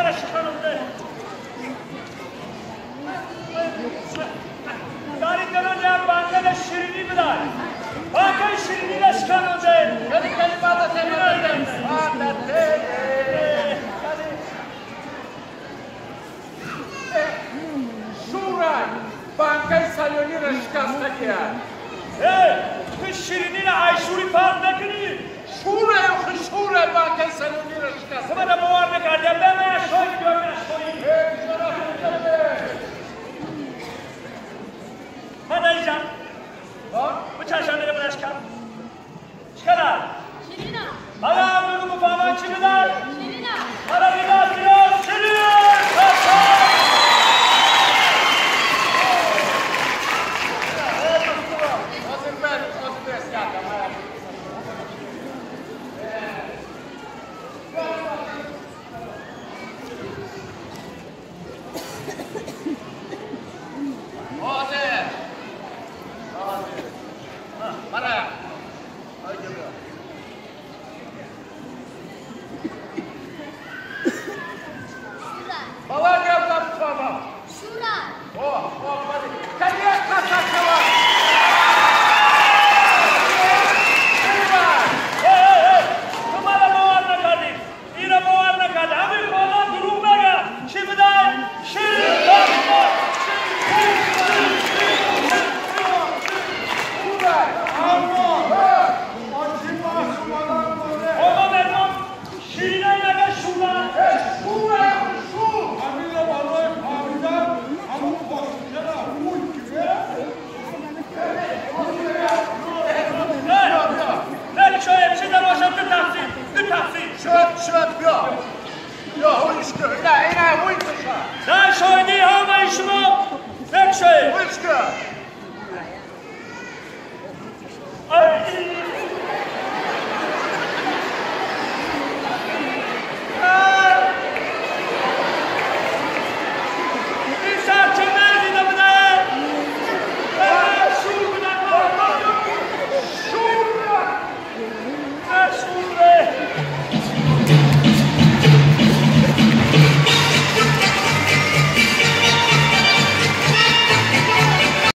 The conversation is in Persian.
برش خانمده داری دنیا بانگل شیرینی بدار بانگل شیرینی لش خانمده کلی کلمات تمام شورای بانگل سالیونی را شکسته کرد تو شیرینی را عیشوری پارد نکنی شورای و شورای بانگل سالیونی را شکسته من باور نکردم به من شوی بیار من شوی من اینجا bu çarşambaya bırakacağım. Çıkarlar. Şirina. Hala bunu bu falan çıkılar. Şirina. Hala biraz Şirin.